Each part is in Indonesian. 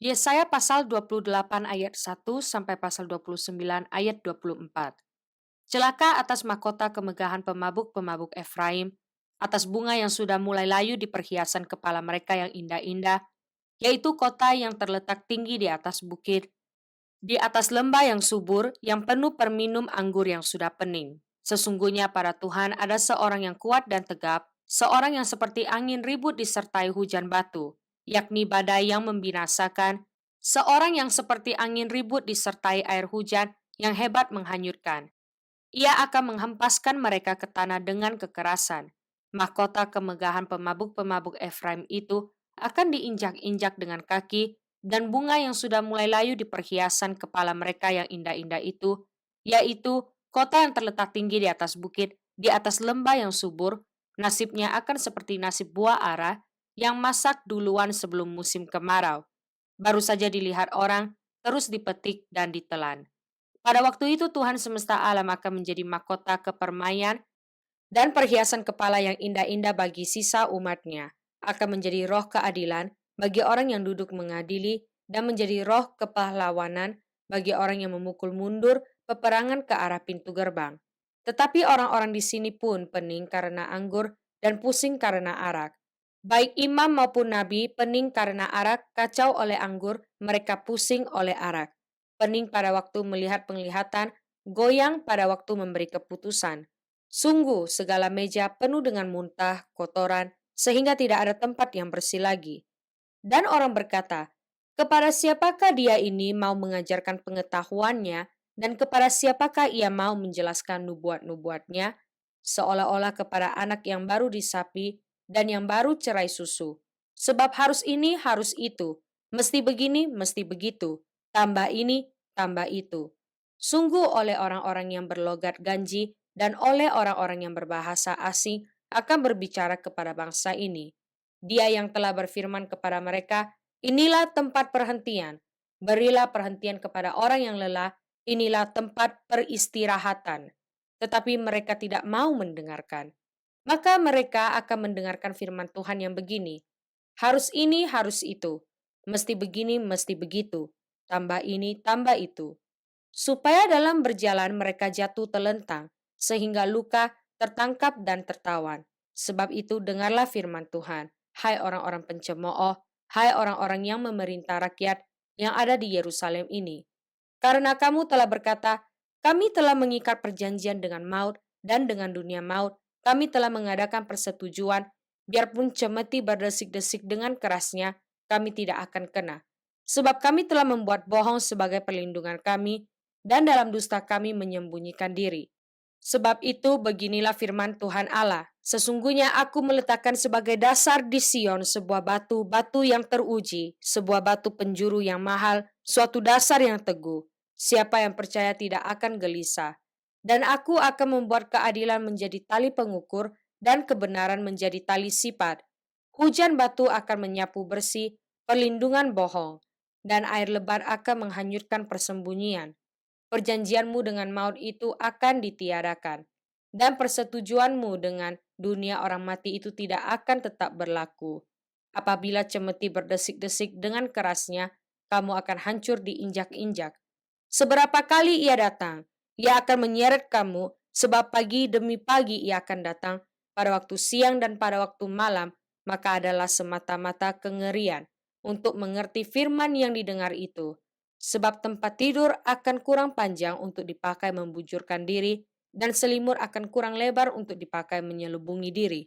Yesaya pasal 28 ayat 1 sampai pasal 29 ayat 24. Celaka atas mahkota kemegahan pemabuk-pemabuk Efraim, atas bunga yang sudah mulai layu di perhiasan kepala mereka yang indah-indah, yaitu kota yang terletak tinggi di atas bukit, di atas lembah yang subur, yang penuh perminum anggur yang sudah pening. Sesungguhnya pada Tuhan ada seorang yang kuat dan tegap, seorang yang seperti angin ribut disertai hujan batu, yakni badai yang membinasakan, seorang yang seperti angin ribut disertai air hujan yang hebat menghanyutkan. Ia akan menghempaskan mereka ke tanah dengan kekerasan. Mahkota kemegahan pemabuk-pemabuk Efraim itu akan diinjak-injak dengan kaki, dan bunga yang sudah mulai layu di perhiasan kepala mereka yang indah-indah itu, yaitu kota yang terletak tinggi di atas bukit, di atas lembah yang subur, nasibnya akan seperti nasib buah ara yang masak duluan sebelum musim kemarau. Baru saja dilihat orang, terus dipetik dan ditelan. Pada waktu itu Tuhan semesta alam akan menjadi mahkota kepermaian dan perhiasan kepala yang indah-indah bagi sisa umatnya. Akan menjadi roh keadilan bagi orang yang duduk mengadili dan menjadi roh kepahlawanan bagi orang yang memukul mundur peperangan ke arah pintu gerbang. Tetapi orang-orang di sini pun pening karena anggur dan pusing karena arak. Baik imam maupun nabi pening karena arak, kacau oleh anggur, mereka pusing oleh arak. Pening pada waktu melihat penglihatan, goyang pada waktu memberi keputusan. Sungguh segala meja penuh dengan muntah, kotoran, sehingga tidak ada tempat yang bersih lagi. Dan orang berkata, kepada siapakah dia ini mau mengajarkan pengetahuannya, dan kepada siapakah ia mau menjelaskan nubuat-nubuatnya, seolah-olah kepada anak yang baru disapi dan yang baru cerai susu. Sebab harus ini, harus itu, mesti begini, mesti begitu, tambah ini, tambah itu. Sungguh oleh orang-orang yang berlogat ganji dan oleh orang-orang yang berbahasa asing akan berbicara kepada bangsa ini. Dia yang telah berfirman kepada mereka, inilah tempat perhentian, berilah perhentian kepada orang yang lelah, inilah tempat peristirahatan. Tetapi mereka tidak mau mendengarkan. Maka mereka akan mendengarkan firman Tuhan yang begini, harus ini, harus itu, mesti begini, mesti begitu, tambah ini, tambah itu. Supaya dalam berjalan mereka jatuh telentang, sehingga luka, tertangkap dan tertawan. Sebab itu dengarlah firman Tuhan, hai orang-orang pencemooh, hai orang-orang yang memerintah rakyat yang ada di Yerusalem ini. Karena kamu telah berkata, kami telah mengikat perjanjian dengan maut dan dengan dunia maut, kami telah mengadakan persetujuan, biarpun cemeti berdesik-desik dengan kerasnya, kami tidak akan kena. Sebab kami telah membuat bohong sebagai perlindungan kami, dan dalam dusta kami menyembunyikan diri. Sebab itu beginilah firman Tuhan Allah, sesungguhnya aku meletakkan sebagai dasar di Sion sebuah batu yang teruji, sebuah batu penjuru yang mahal, suatu dasar yang teguh. Siapa yang percaya tidak akan gelisah. Dan aku akan membuat keadilan menjadi tali pengukur dan kebenaran menjadi tali sipat. Hujan batu akan menyapu bersih perlindungan bohong, dan air lebat akan menghanyutkan persembunyian. Perjanjianmu dengan maut itu akan ditiadakan, dan persetujuanmu dengan dunia orang mati itu tidak akan tetap berlaku. Apabila cemeti berdesik-desik dengan kerasnya, kamu akan hancur diinjak-injak. Seberapa kali ia datang, ia akan menyeret kamu, sebab pagi demi pagi ia akan datang, pada waktu siang dan pada waktu malam, maka adalah semata-mata kengerian untuk mengerti firman yang didengar itu. Sebab tempat tidur akan kurang panjang untuk dipakai membujurkan diri, dan selimut akan kurang lebar untuk dipakai menyelubungi diri.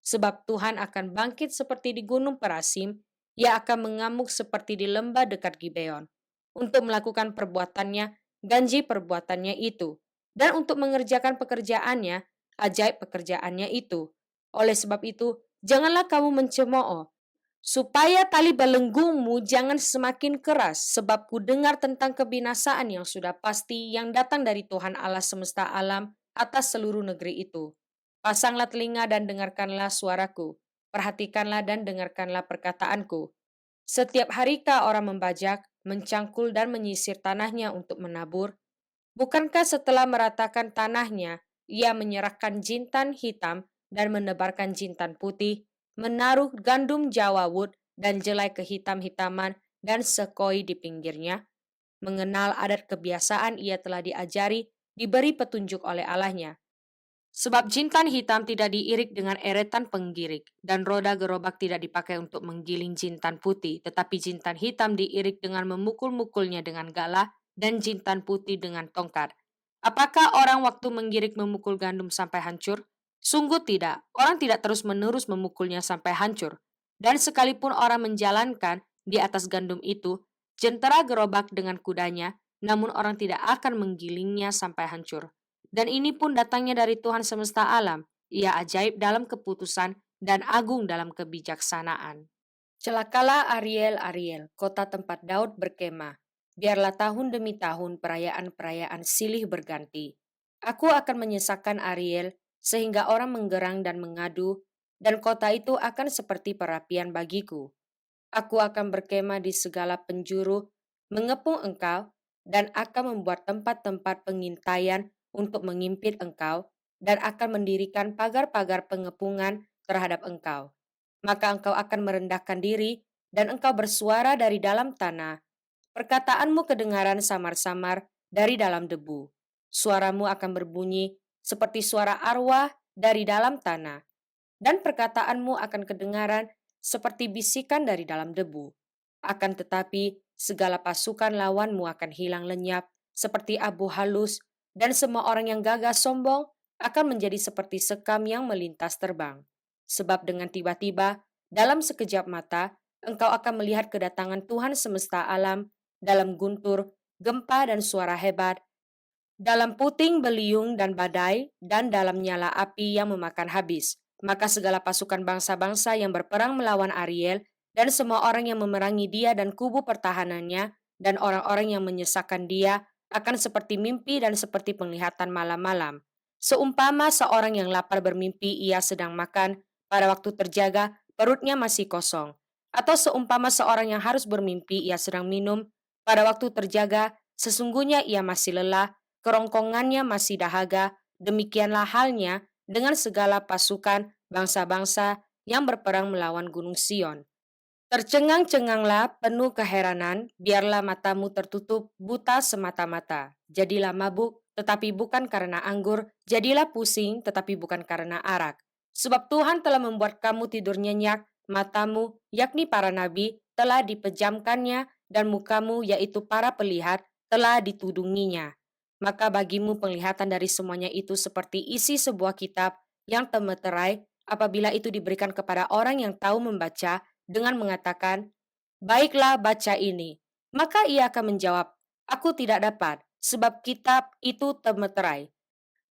Sebab Tuhan akan bangkit seperti di gunung Perasim, ia akan mengamuk seperti di lembah dekat Gibeon, untuk melakukan perbuatannya, ganji perbuatannya itu, dan untuk mengerjakan pekerjaannya, ajaib pekerjaannya itu. Oleh sebab itu, janganlah kamu mencemooh, supaya tali belenggungmu jangan semakin keras, sebab ku dengar tentang kebinasaan yang sudah pasti yang datang dari Tuhan Allah semesta alam atas seluruh negeri itu. Pasanglah telinga dan dengarkanlah suaraku, perhatikanlah dan dengarkanlah perkataanku. Setiap harikah orang membajak, mencangkul dan menyisir tanahnya untuk menabur? Bukankah setelah meratakan tanahnya, ia menyerahkan jintan hitam dan menebarkan jintan putih, menaruh gandum Jawa wood dan jelai kehitam-hitaman dan sekoi di pinggirnya, mengenal adat kebiasaan ia telah diajari, diberi petunjuk oleh Allahnya. Sebab jintan hitam tidak diirik dengan eretan penggirik, dan roda gerobak tidak dipakai untuk menggiling jintan putih, tetapi jintan hitam diirik dengan memukul-mukulnya dengan galah, dan jintan putih dengan tongkat. Apakah orang waktu menggirik memukul gandum sampai hancur? Sungguh tidak, orang tidak terus-menerus memukulnya sampai hancur. Dan sekalipun orang menjalankan di atas gandum itu, jentera gerobak dengan kudanya, namun orang tidak akan menggilingnya sampai hancur. Dan ini pun datangnya dari Tuhan semesta alam. Ia ajaib dalam keputusan dan agung dalam kebijaksanaan. Celakalah Ariel, kota tempat Daud berkemah. Biarlah tahun demi tahun perayaan-perayaan silih berganti. Aku akan menyesakkan Ariel sehingga orang menggerang dan mengadu, dan kota itu akan seperti perapian bagiku. Aku akan berkemah di segala penjuru, mengepung engkau, dan akan membuat tempat-tempat pengintaian untuk mengimpit engkau, dan akan mendirikan pagar-pagar pengepungan terhadap engkau. Maka engkau akan merendahkan diri, dan engkau bersuara dari dalam tanah. Perkataanmu kedengaran samar-samar dari dalam debu. Suaramu akan berbunyi seperti suara arwah dari dalam tanah, dan perkataanmu akan kedengaran seperti bisikan dari dalam debu. Akan tetapi, segala pasukan lawanmu akan hilang lenyap seperti abu halus, dan semua orang yang gagah sombong akan menjadi seperti sekam yang melintas terbang. Sebab dengan tiba-tiba, dalam sekejap mata, engkau akan melihat kedatangan Tuhan semesta alam dalam guntur, gempa dan suara hebat, dalam puting beliung dan badai, dan dalam nyala api yang memakan habis. Maka segala pasukan bangsa-bangsa yang berperang melawan Ariel, dan semua orang yang memerangi dia dan kubu pertahanannya, dan orang-orang yang menyesakkan dia, akan seperti mimpi dan seperti penglihatan malam-malam. Seumpama seorang yang lapar bermimpi ia sedang makan, pada waktu terjaga perutnya masih kosong. Atau seumpama seorang yang harus bermimpi ia sedang minum, pada waktu terjaga sesungguhnya ia masih lelah, kerongkongannya masih dahaga. Demikianlah halnya dengan segala pasukan bangsa-bangsa yang berperang melawan Gunung Sion. Tercengang-cenganglah penuh keheranan, biarlah matamu tertutup buta semata-mata. Jadilah mabuk, tetapi bukan karena anggur, jadilah pusing, tetapi bukan karena arak. Sebab Tuhan telah membuat kamu tidur nyenyak, matamu, yakni para nabi, telah dipejamkannya, dan mukamu, yaitu para pelihat, telah ditudunginya. Maka bagimu penglihatan dari semuanya itu seperti isi sebuah kitab yang temeterai apabila itu diberikan kepada orang yang tahu membaca, dengan mengatakan, "Baiklah, baca ini." Maka ia akan menjawab, "Aku tidak dapat, sebab kitab itu temeterai."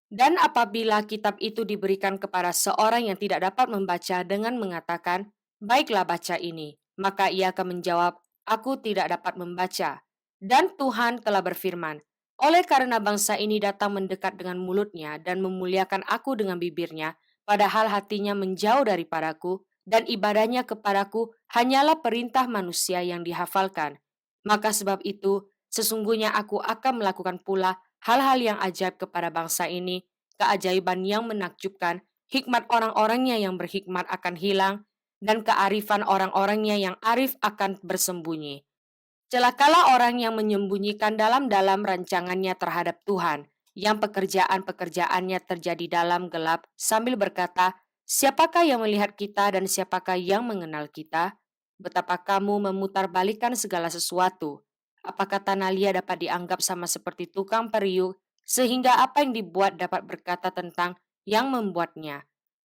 Dan apabila kitab itu diberikan kepada seorang yang tidak dapat membaca dengan mengatakan, "Baiklah, baca ini." Maka ia akan menjawab, "Aku tidak dapat membaca." Dan Tuhan telah berfirman, "Oleh karena bangsa ini datang mendekat dengan mulutnya dan memuliakan aku dengan bibirnya, padahal hatinya menjauh daripadaku, dan ibadahnya kepadaku hanyalah perintah manusia yang dihafalkan. Maka sebab itu, sesungguhnya aku akan melakukan pula hal-hal yang ajaib kepada bangsa ini, keajaiban yang menakjubkan, hikmat orang-orangnya yang berhikmat akan hilang, dan kearifan orang-orangnya yang arif akan bersembunyi. Celakalah orang yang menyembunyikan dalam-dalam rancangannya terhadap Tuhan, yang pekerjaan-pekerjaannya terjadi dalam gelap, sambil berkata, "Siapakah yang melihat kita dan siapakah yang mengenal kita?" Betapa kamu memutarbalikkan segala sesuatu. Apakah tanah liat dapat dianggap sama seperti tukang periuk, sehingga apa yang dibuat dapat berkata tentang yang membuatnya?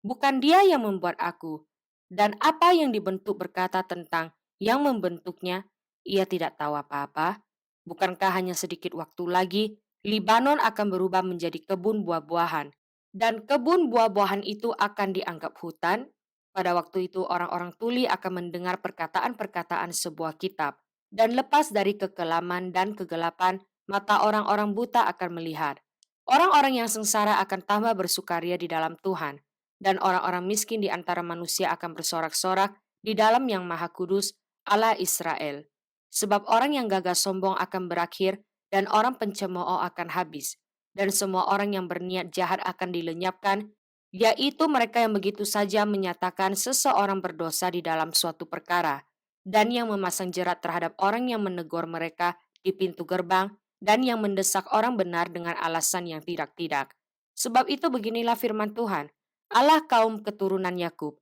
Bukan dia yang membuat aku, dan apa yang dibentuk berkata tentang yang membentuknya? Ia tidak tahu apa-apa. Bukankah hanya sedikit waktu lagi, Libanon akan berubah menjadi kebun buah-buahan, dan kebun buah-buahan itu akan dianggap hutan? Pada waktu itu orang-orang tuli akan mendengar perkataan-perkataan sebuah kitab, dan lepas dari kekelaman dan kegelapan, mata orang-orang buta akan melihat. Orang-orang yang sengsara akan tambah bersukaria di dalam Tuhan, dan orang-orang miskin di antara manusia akan bersorak-sorak di dalam Yang Maha Kudus, Allah Israel. Sebab orang yang gagah sombong akan berakhir, dan orang pencemooh akan habis, dan semua orang yang berniat jahat akan dilenyapkan, yaitu mereka yang begitu saja menyatakan seseorang berdosa di dalam suatu perkara. dan yang memasang jerat terhadap orang yang menegur mereka di pintu gerbang, dan yang mendesak orang benar dengan alasan yang tidak-tidak. Sebab itu beginilah firman Tuhan, Allah kaum keturunan Yakub,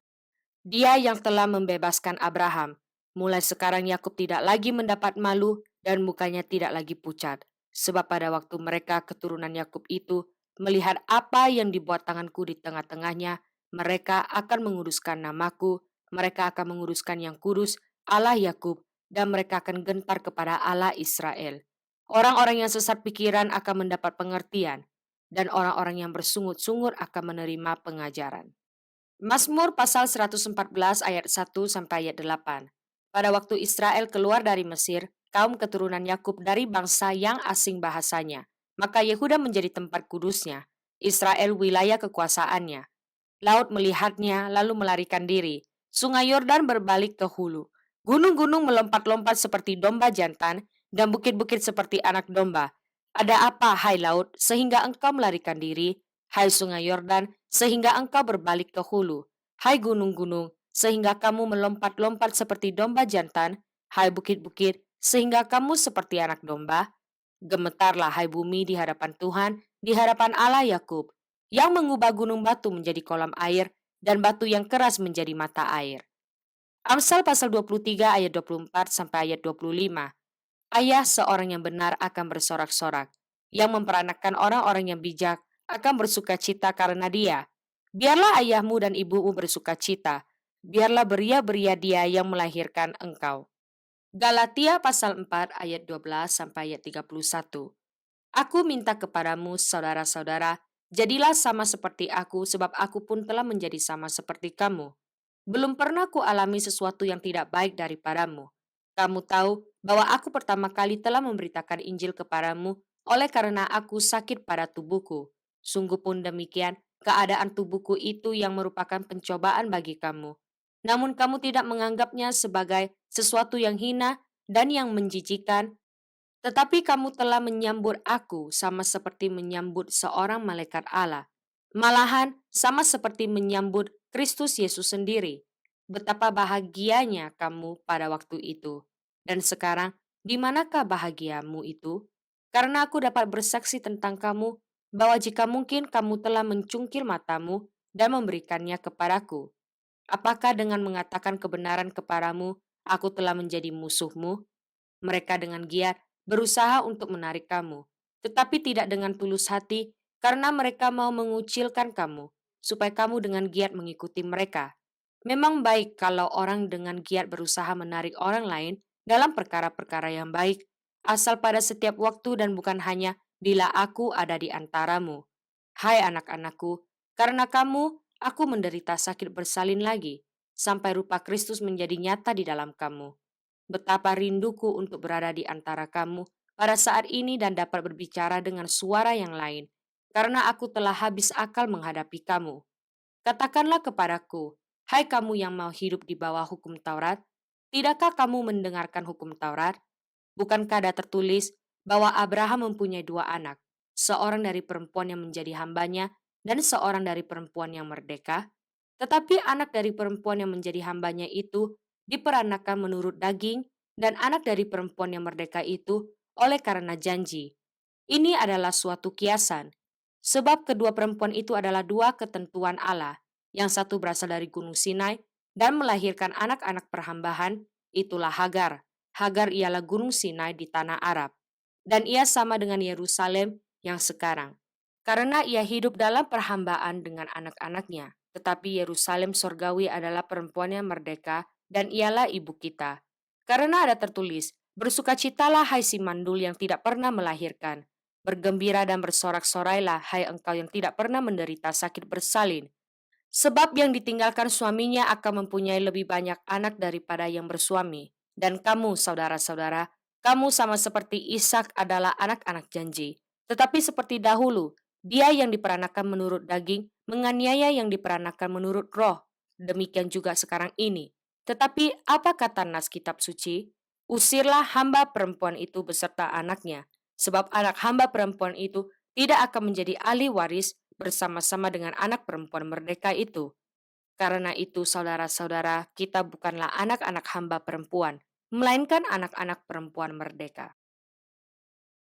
Dia yang telah membebaskan Abraham. Mulai sekarang Yakub tidak lagi mendapat malu dan mukanya tidak lagi pucat. Sebab pada waktu mereka keturunan Yakub itu melihat apa yang dibuat tanganku di tengah-tengahnya, mereka akan menguruskan namaku, mereka akan menguruskan yang kudus, Allah Yakub, dan mereka akan gentar kepada Allah Israel. Orang-orang yang sesat pikiran akan mendapat pengertian, dan orang-orang yang bersungut-sungut akan menerima pengajaran. Mazmur pasal 114 ayat 1 sampai ayat 8. Pada waktu Israel keluar dari Mesir, kaum keturunan Yakub dari bangsa yang asing bahasanya, maka Yehuda menjadi tempat kudusnya, Israel wilayah kekuasaannya. Laut melihatnya lalu melarikan diri. Sungai Yordan berbalik ke hulu. Gunung-gunung melompat-lompat seperti domba jantan dan bukit-bukit seperti anak domba. Ada apa, hai laut, sehingga engkau melarikan diri? Hai sungai Yordan, sehingga engkau berbalik ke hulu. Hai gunung-gunung, sehingga kamu melompat-lompat seperti domba jantan. Hai bukit-bukit, sehingga kamu seperti anak domba. Gemetarlah hai bumi di hadapan Tuhan, di hadapan Allah Yakub, yang mengubah gunung batu menjadi kolam air dan batu yang keras menjadi mata air. Amsal pasal 23 ayat 24 sampai ayat 25. Ayah seorang yang benar akan bersorak-sorak, yang memperanakan orang-orang yang bijak akan bersuka cita karena dia. Biarlah ayahmu dan ibumu bersuka cita, biarlah beria-beria dia yang melahirkan engkau. Galatia pasal 4 ayat 12 sampai ayat 31. Aku minta kepadamu, saudara-saudara, jadilah sama seperti aku, sebab aku pun telah menjadi sama seperti kamu. Belum pernah ku alami sesuatu yang tidak baik daripadamu. Kamu tahu bahwa aku pertama kali telah memberitakan Injil kepadamu oleh karena aku sakit pada tubuhku. Sungguh pun demikian, keadaan tubuhku itu yang merupakan pencobaan bagi kamu. Namun kamu tidak menganggapnya sebagai sesuatu yang hina dan yang menjijikan, tetapi kamu telah menyambut aku sama seperti menyambut seorang malaikat Allah. Malahan sama seperti menyambut Kristus Yesus sendiri. Betapa bahagianya kamu pada waktu itu. Dan sekarang, di manakah bahagiamu itu? Karena aku dapat bersaksi tentang kamu, bahwa jika mungkin kamu telah mencungkil matamu dan memberikannya kepadaku. Apakah dengan mengatakan kebenaran kepadamu, aku telah menjadi musuhmu? Mereka dengan giat berusaha untuk menarik kamu, tetapi tidak dengan tulus hati, karena mereka mau mengucilkan kamu, supaya kamu dengan giat mengikuti mereka. Memang baik kalau orang dengan giat berusaha menarik orang lain dalam perkara-perkara yang baik, asal pada setiap waktu dan bukan hanya bila aku ada di antaramu. Hai anak-anakku, karena kamu, aku menderita sakit bersalin lagi, sampai rupa Kristus menjadi nyata di dalam kamu. Betapa rinduku untuk berada di antara kamu pada saat ini dan dapat berbicara dengan suara yang lain, karena aku telah habis akal menghadapi kamu. Katakanlah kepadaku, hai kamu yang mau hidup di bawah hukum Taurat, tidakkah kamu mendengarkan hukum Taurat? Bukankah ada tertulis bahwa Abraham mempunyai dua anak, seorang dari perempuan yang menjadi hambanya dan seorang dari perempuan yang merdeka? Tetapi anak dari perempuan yang menjadi hambanya itu diperanakan menurut daging, dan anak dari perempuan yang merdeka itu oleh karena janji. Ini adalah suatu kiasan, sebab kedua perempuan itu adalah dua ketentuan Allah. Yang satu berasal dari Gunung Sinai dan melahirkan anak-anak perhambahan, itulah Hagar. Hagar ialah Gunung Sinai di tanah Arab. Dan ia sama dengan Yerusalem yang sekarang. Karena ia hidup dalam perhambaan dengan anak-anaknya. Tetapi Yerusalem sorgawi adalah perempuan yang merdeka dan ialah ibu kita. Karena ada tertulis, bersukacitalah hai si mandul yang tidak pernah melahirkan. Bergembira dan bersorak-sorailah hai engkau yang tidak pernah menderita sakit bersalin. Sebab yang ditinggalkan suaminya akan mempunyai lebih banyak anak daripada yang bersuami. Dan kamu, saudara-saudara, kamu sama seperti Ishak adalah anak-anak janji. Tetapi seperti dahulu, dia yang diperanakan menurut daging, menganiaya yang diperanakan menurut roh. Demikian juga sekarang ini. Tetapi apa kata nas kitab suci? Usirlah hamba perempuan itu beserta anaknya, sebab anak hamba perempuan itu tidak akan menjadi ahli waris bersama-sama dengan anak perempuan merdeka itu. Karena itu, saudara-saudara, kita bukanlah anak-anak hamba perempuan, melainkan anak-anak perempuan merdeka.